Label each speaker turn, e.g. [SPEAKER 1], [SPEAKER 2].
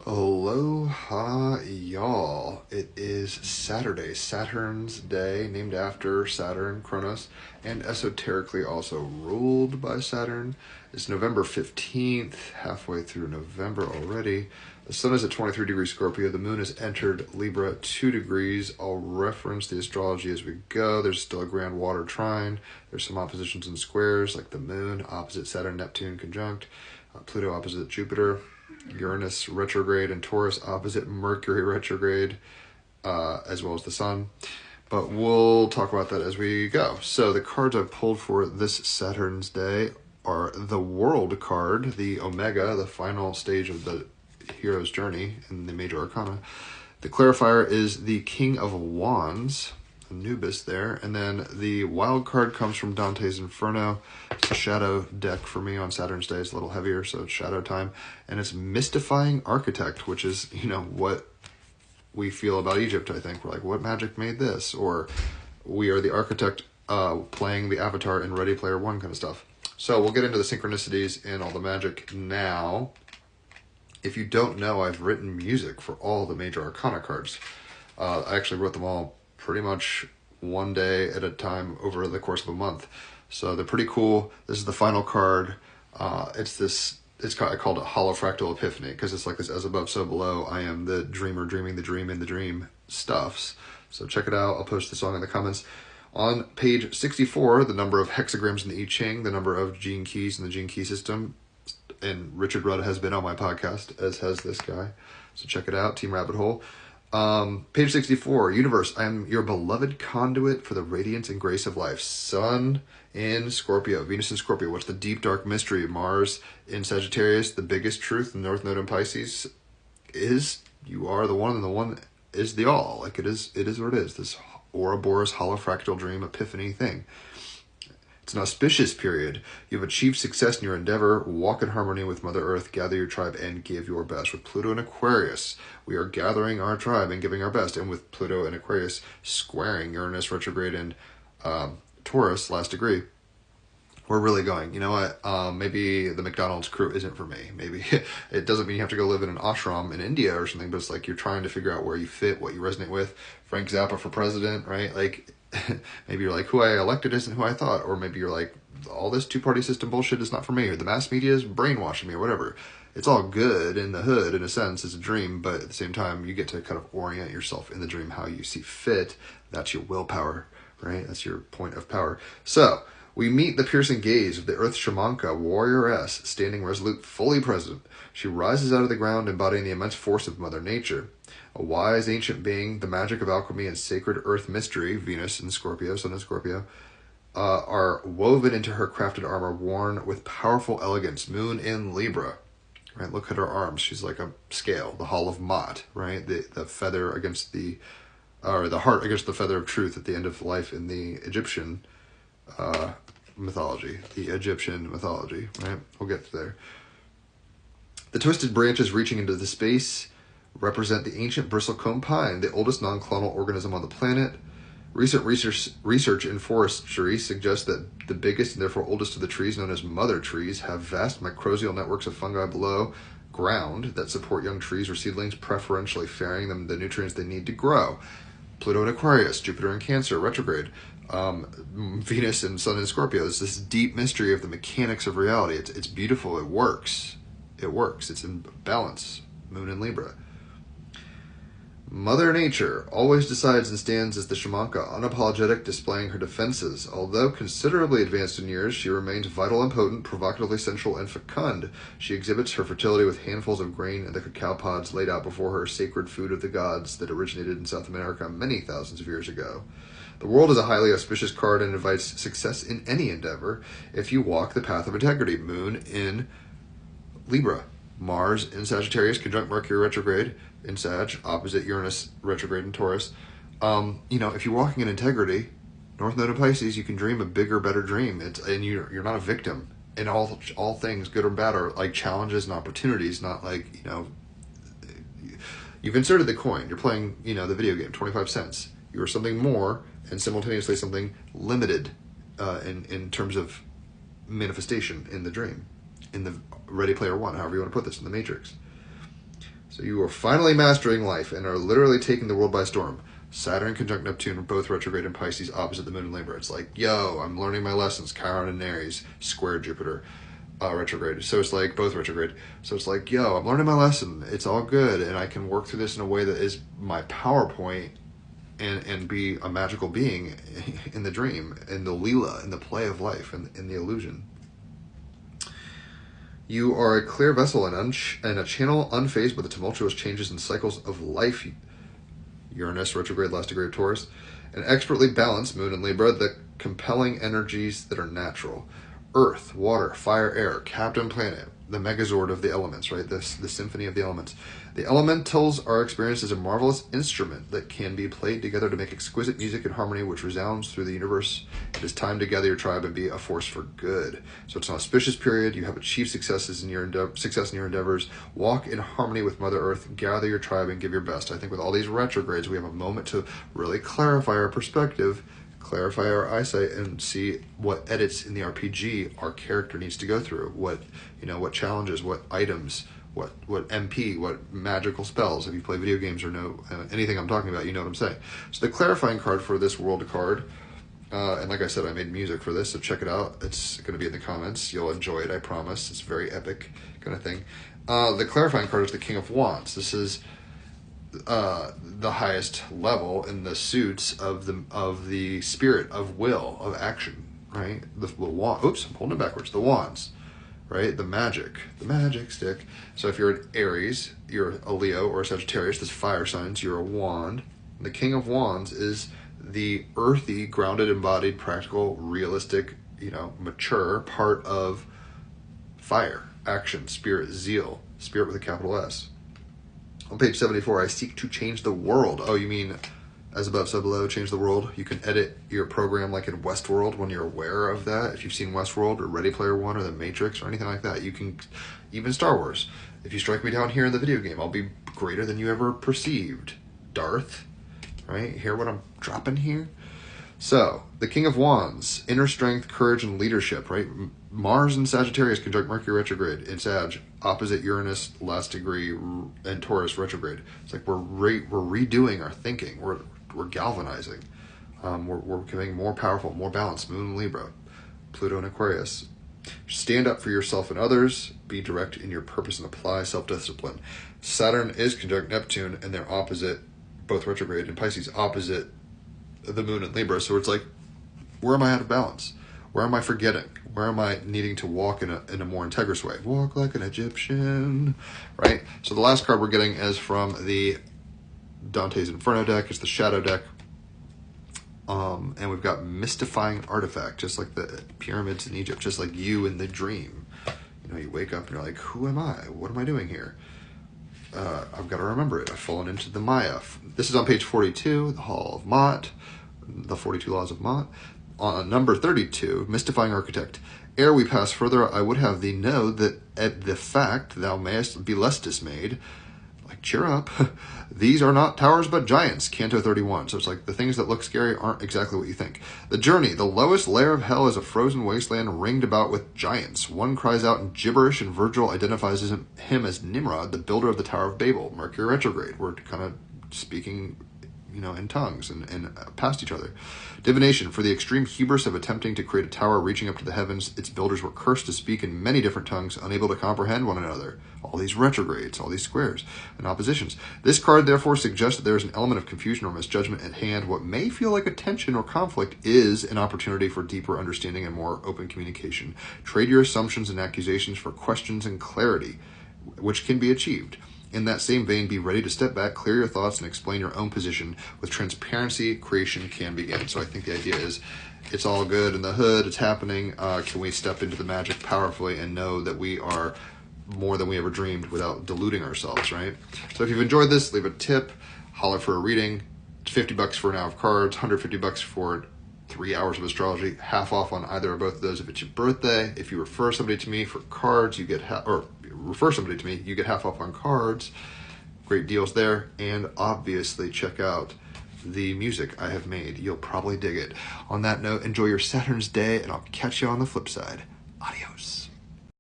[SPEAKER 1] Aloha, y'all. It is Saturday, Saturn's day, named after Saturn, Kronos, and esoterically also ruled by Saturn. It's November 15th, halfway through November already. The sun is at 23 degrees Scorpio. The moon has entered Libra 2 degrees. I'll reference the astrology as we go. There's still a grand water trine. There's some oppositions and squares, like the moon opposite Saturn, Neptune conjunct, Pluto opposite Jupiter, Uranus retrograde, and Taurus opposite Mercury retrograde, as well as the sun. But we'll talk about that as we go. So the cards I've pulled for this Saturn's day are the World card, the Omega, the final stage of the hero's journey in the major arcana. The clarifier is the King of Wands, Anubis there, and then the wild card comes from Dante's Inferno. It's a shadow deck for me on Saturn's day. It's a little heavier, so it's shadow time, and it's Mystifying Architect, which is, what we feel about Egypt. I think we're like, what magic made this? Or we are the architect playing the avatar in Ready Player One kind of stuff. So we'll get into the synchronicities and all the magic now. If you don't know, I've written music for all the major arcana cards. I actually wrote them all pretty much one day at a time over the course of a month. So they're pretty cool. This is the final card. I called it Holofractal Epiphany, because it's like this as above, so below. I am the dreamer dreaming the dream in the dream stuffs. So check it out. I'll post the song in the comments. On page 64, the number of hexagrams in the I Ching, the number of gene keys in the gene key system. And Richard Rudd has been on my podcast, as has this guy. So check it out, Team Rabbit Hole. Page 64, Universe, I am your beloved conduit for the radiance and grace of life. Sun in Scorpio, Venus in Scorpio. What's the deep, dark mystery? Mars in Sagittarius, the biggest truth, the North Node in Pisces is you are the one, and the one is the all. Like it is what it is. This Ouroboros holofractal dream epiphany thing. It's an auspicious period. You've achieved success in your endeavor. Walk in harmony with Mother Earth. Gather your tribe and give your best. With Pluto and Aquarius, we are gathering our tribe and giving our best. And with Pluto and Aquarius squaring Uranus retrograde and Taurus last degree, we're really going, you know what, maybe the McDonald's crew isn't for me. Maybe it doesn't mean you have to go live in an ashram in India or something, but it's like you're trying to figure out where you fit, what you resonate with. Frank Zappa for president, right? Like, maybe you're like, who I elected isn't who I thought. Or maybe you're like, all this two-party system bullshit is not for me. Or the mass media is brainwashing me or whatever. It's all good in the hood, in a sense. It's a dream. But at the same time, you get to kind of orient yourself in the dream how you see fit. That's your willpower, right? That's your point of power. So we meet the piercing gaze of the Earth Shamanka, warrioress, standing resolute, fully present. She rises out of the ground, embodying the immense force of Mother Nature. A wise ancient being, the magic of alchemy and sacred earth mystery, Venus in Scorpio, Sun in Scorpio, are woven into her crafted armor, worn with powerful elegance. Moon in Libra, right? Look at her arms. She's like a scale, the Hall of Mot, right? The feather against the heart against the feather of truth at the end of life in the Egyptian mythology. The Egyptian mythology, right? We'll get to there. The twisted branches reaching into the space represent the ancient bristlecone pine, the oldest non-clonal organism on the planet. Recent research in forestry suggests that the biggest and therefore oldest of the trees, known as mother trees, have vast mycorrhizal networks of fungi below ground that support young trees or seedlings, preferentially ferrying them the nutrients they need to grow. Pluto in Aquarius, Jupiter in Cancer, retrograde, Venus and Sun in Scorpio. There's this deep mystery of the mechanics of reality. It's beautiful. It works. It's in balance. Moon in Libra. Mother Nature always decides and stands as the shamanka, unapologetic, displaying her defenses. Although considerably advanced in years, she remains vital and potent, provocatively sensual and fecund. She exhibits her fertility with handfuls of grain and the cacao pods laid out before her, sacred food of the gods that originated in South America many thousands of years ago. The world is a highly auspicious card and invites success in any endeavor if you walk the path of integrity. Moon in Libra. Mars in Sagittarius, conjunct Mercury retrograde in Sag, opposite Uranus retrograde in Taurus. If you're walking in integrity, North Node of Pisces, you can dream a bigger, better dream. And you're not a victim. And all things, good or bad, are like challenges and opportunities, not like, you've inserted the coin. You're playing, the video game, 25 cents. You're something more and simultaneously something limited in terms of manifestation in the dream, in the Ready Player One, however you want to put this, in the Matrix. So you are finally mastering life and are literally taking the world by storm. Saturn conjunct Neptune are both retrograde in Pisces, opposite the Moon in Libra. It's like, yo, I'm learning my lessons. Chiron and Aries, square Jupiter, retrograde. So it's like both retrograde. So it's like, yo, I'm learning my lesson. It's all good, and I can work through this in a way that is my PowerPoint, and be a magical being in the dream, in the Leela, in the play of life, in the illusion. You are a clear vessel and a channel unfazed by the tumultuous changes and cycles of life. Uranus, retrograde, last degree of Taurus. An expertly balanced Moon in Libra, the compelling energies that are natural. Earth, water, fire, air, Captain Planet, the megazord of the elements, right? The symphony of the elements. The elementals are experienced as a marvelous instrument that can be played together to make exquisite music and harmony which resounds through the universe. It is time to gather your tribe and be a force for good. So it's an auspicious period. You have achieved success in your endeavors. Walk in harmony with Mother Earth. Gather your tribe and give your best. I think with all these retrogrades, we have a moment to really clarify our perspective, clarify our eyesight, and see what edits in the RPG our character needs to go through. What challenges, what items, what MP, what magical spells. If you play video games or know anything I'm talking about, you know what I'm saying. So the clarifying card for this world card, and like I said, I made music for this, so check it out. It's going to be in the comments. You'll enjoy it, I promise. It's very epic kind of thing. The clarifying card is the King of Wands. This is the highest level in the suits of the spirit of will, of action, right? The wand. Oops, I'm holding it backwards. The wands, right? The magic stick. So if you're an Aries, you're a Leo or a Sagittarius. That's fire signs. You're a wand. The King of Wands is the earthy, grounded, embodied, practical, realistic, mature part of fire, action, spirit, zeal, spirit with a capital S. On page 74, I seek to change the world. Oh, you mean as above, so below, change the world? You can edit your program like in Westworld when you're aware of that. If you've seen Westworld or Ready Player One or The Matrix or anything like that, you can, even Star Wars. If you strike me down here in the video game, I'll be greater than you ever perceived. Darth, right? Hear what I'm dropping here? So, the King of Wands, inner strength, courage, and leadership, right? Mars and Sagittarius conjunct Mercury retrograde in Sag, opposite Uranus, last degree, and Taurus retrograde. It's like we're redoing our thinking. We're galvanizing. We're becoming more powerful, more balanced. Moon in Libra, Pluto in Aquarius. Stand up for yourself and others. Be direct in your purpose and apply self-discipline. Saturn is conjunct Neptune, and they're opposite, both retrograde in Pisces, opposite the Moon in Libra. So it's like, where am I out of balance? Where am I forgetting? Where am I needing to walk in a more integrous way? Walk like an Egyptian, right? So the last card we're getting is from the Dante's Inferno deck. It's the Shadow deck. And we've got Mystifying Artifact, just like the pyramids in Egypt, just like you in the dream. You wake up and you're like, who am I? What am I doing here? I've got to remember it. I've fallen into the Maya. This is on page 42, the Hall of Mott, the 42 Laws of Mott. On number 32, Mystifying Architect. Ere we pass further, I would have thee know that at the fact thou mayest be less dismayed. Like, cheer up. These are not towers but giants, Canto 31. So it's like the things that look scary aren't exactly what you think. The journey, the lowest layer of hell is a frozen wasteland ringed about with giants. One cries out in gibberish, and Virgil identifies him as Nimrod, the builder of the Tower of Babel. Mercury retrograde. We're kind of speaking in tongues and past each other. Divination, for the extreme hubris of attempting to create a tower reaching up to the heavens, its builders were cursed to speak in many different tongues, unable to comprehend one another. All these retrogrades, all these squares and oppositions. This card therefore suggests that there is an element of confusion or misjudgment at hand. What may feel like a tension or conflict is an opportunity for deeper understanding and more open communication. Trade your assumptions and accusations for questions and clarity, which can be achieved. In that same vein, be ready to step back, clear your thoughts, and explain your own position. With transparency, creation can begin. So I think the idea is, it's all good in the hood, it's happening. Can we step into the magic powerfully and know that we are more than we ever dreamed without deluding ourselves, right? So if you've enjoyed this, leave a tip, holler for a reading. It's $50 for an hour of cards, $150 for 3 hours of astrology, half off on either or both of those if it's your birthday. If you refer somebody to me for cards, you get refer somebody to me, you get half off on cards. Great deals there. And obviously check out the music I have made. You'll probably dig it. On that note, enjoy your Saturn's day, and I'll catch you on the flip side. Adios.